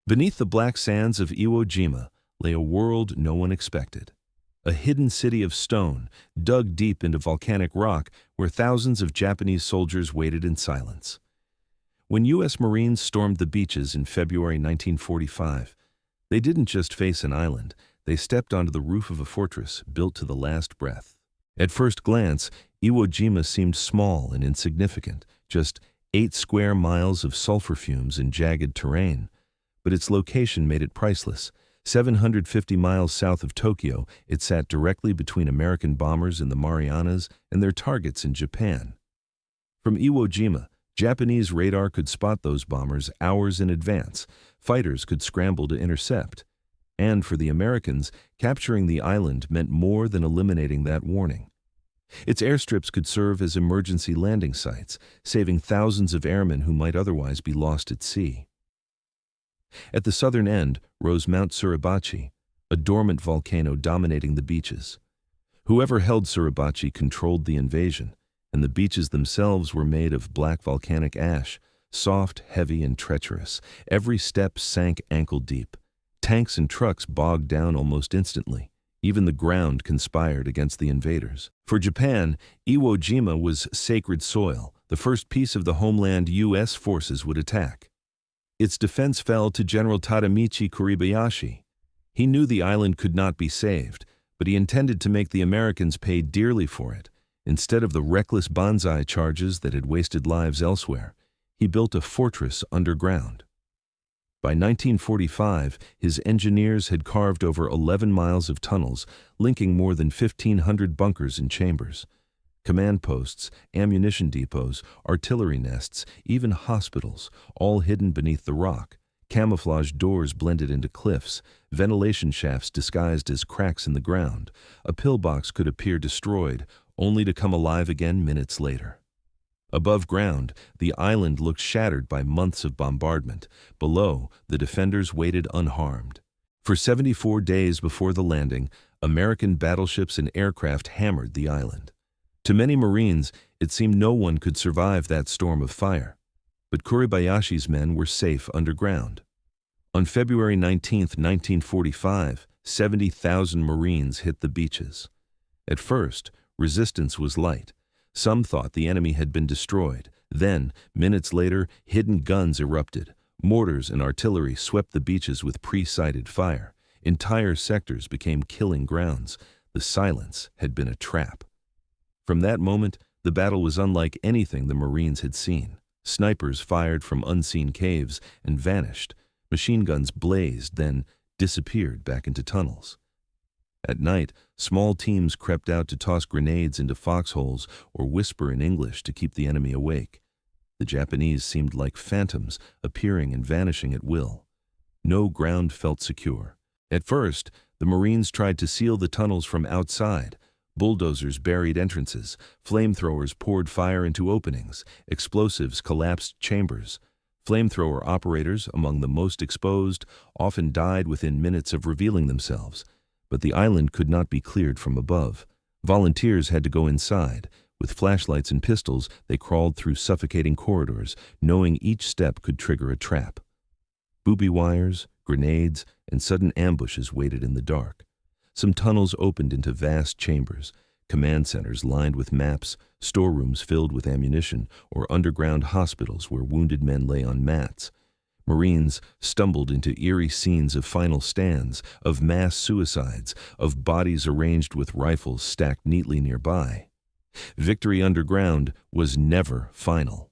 Beneath the black sands of Iwo Jima lay a world no one expected. A hidden city of stone, dug deep into volcanic rock, where thousands of Japanese soldiers waited in silence. When U.S. Marines stormed the beaches in February 1945, they didn't just face an island, they stepped onto the roof of a fortress built to the last breath. At first glance, Iwo Jima seemed small and insignificant, just 8 square miles of sulfur fumes in jagged terrain. But its location made it priceless. 750 miles south of Tokyo, it sat directly between American bombers in the Marianas and their targets in Japan. From Iwo Jima, Japanese radar could spot those bombers hours in advance. Fighters could scramble to intercept. And for the Americans, capturing the island meant more than eliminating that warning. Its airstrips could serve as emergency landing sites, saving thousands of airmen who might otherwise be lost at sea. At the southern end rose Mount Suribachi, a dormant volcano dominating the beaches. Whoever held Suribachi controlled the invasion, and the beaches themselves were made of black volcanic ash, soft, heavy, and treacherous. Every step sank ankle-deep. Tanks and trucks bogged down almost instantly. Even the ground conspired against the invaders. For Japan, Iwo Jima was sacred soil, the first piece of the homeland U.S. forces would attack. Its defense fell to General Tadamichi Kuribayashi. He knew the island could not be saved, but he intended to make the Americans pay dearly for it. Instead of the reckless banzai charges that had wasted lives elsewhere, he built a fortress underground. By 1945, his engineers had carved over 11 miles of tunnels, linking more than 1,500 bunkers and chambers. Command posts, ammunition depots, artillery nests, even hospitals, all hidden beneath the rock. Camouflage doors blended into cliffs, ventilation shafts disguised as cracks in the ground. A pillbox could appear destroyed, only to come alive again minutes later. Above ground, the island looked shattered by months of bombardment. Below, the defenders waited unharmed. For 74 days before the landing, American battleships and aircraft hammered the island. To many Marines, it seemed no one could survive that storm of fire. But Kuribayashi's men were safe underground. On February 19, 1945, 70,000 Marines hit the beaches. At first, resistance was light. Some thought the enemy had been destroyed. Then, minutes later, hidden guns erupted. Mortars and artillery swept the beaches with pre-sighted fire. Entire sectors became killing grounds. The silence had been a trap. From that moment, the battle was unlike anything the Marines had seen. Snipers fired from unseen caves and vanished. Machine guns blazed, then disappeared back into tunnels. At night, small teams crept out to toss grenades into foxholes or whisper in English to keep the enemy awake. The Japanese seemed like phantoms, appearing and vanishing at will. No ground felt secure. At first, the Marines tried to seal the tunnels from outside. Bulldozers buried entrances, flamethrowers poured fire into openings, explosives collapsed chambers. Flamethrower operators, among the most exposed, often died within minutes of revealing themselves. But the island could not be cleared from above. Volunteers had to go inside. With flashlights and pistols, they crawled through suffocating corridors, knowing each step could trigger a trap. Booby wires, grenades, and sudden ambushes waited in the dark. Some tunnels opened into vast chambers, command centers lined with maps, storerooms filled with ammunition, or underground hospitals where wounded men lay on mats. Marines stumbled into eerie scenes of final stands, of mass suicides, of bodies arranged with rifles stacked neatly nearby. Victory underground was never final.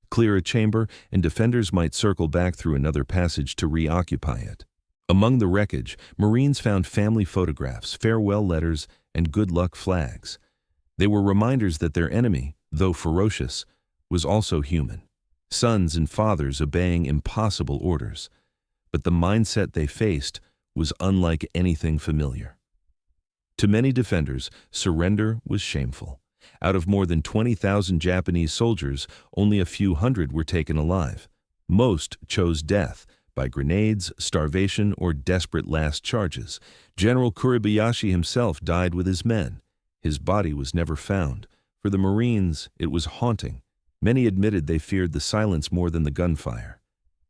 Clear a chamber, and defenders might circle back through another passage to reoccupy it. Among the wreckage, Marines found family photographs, farewell letters, and good luck flags. They were reminders that their enemy, though ferocious, was also human. Sons and fathers obeying impossible orders. But the mindset they faced was unlike anything familiar. To many defenders, surrender was shameful. Out of more than 20,000 Japanese soldiers, only a few hundred were taken alive. Most chose death, by grenades, starvation, or desperate last charges. General Kuribayashi himself died with his men. His body was never found. For the Marines, it was haunting. Many admitted they feared the silence more than the gunfire.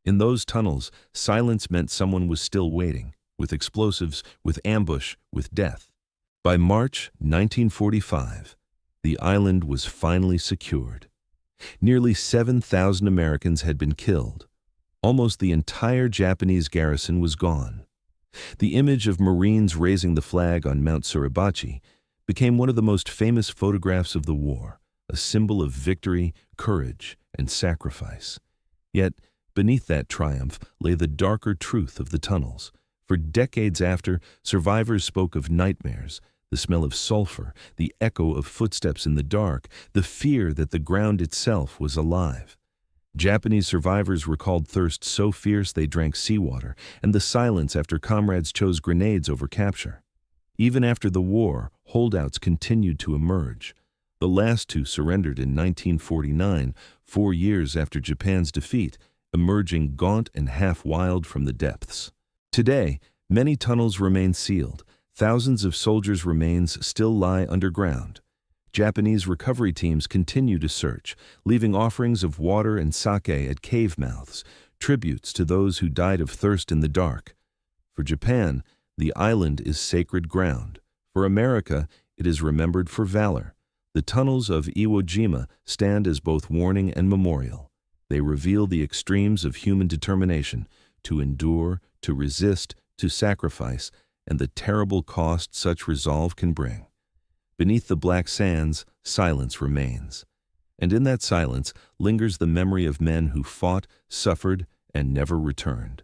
In those tunnels, silence meant someone was still waiting, with explosives, with ambush, with death. By March 1945, the island was finally secured. Nearly 7,000 Americans had been killed. Almost the entire Japanese garrison was gone. The image of Marines raising the flag on Mount Suribachi became one of the most famous photographs of the war, a symbol of victory, courage, and sacrifice. Yet, beneath that triumph lay the darker truth of the tunnels. For decades after, survivors spoke of nightmares, the smell of sulfur, the echo of footsteps in the dark, the fear that the ground itself was alive. Japanese survivors recalled thirst so fierce they drank seawater, and the silence after comrades chose grenades over capture. Even after the war, holdouts continued to emerge. The last two surrendered in 1949, 4 years after Japan's defeat, emerging gaunt and half-wild from the depths. Today, many tunnels remain sealed. Thousands of soldiers' remains still lie underground. Japanese recovery teams continue to search, leaving offerings of water and sake at cave mouths, tributes to those who died of thirst in the dark. For Japan, the island is sacred ground. For America, it is remembered for valor. The tunnels of Iwo Jima stand as both warning and memorial. They reveal the extremes of human determination, to endure, to resist, to sacrifice, and the terrible cost such resolve can bring. Beneath the black sands, silence remains. And in that silence lingers the memory of men who fought, suffered, and never returned.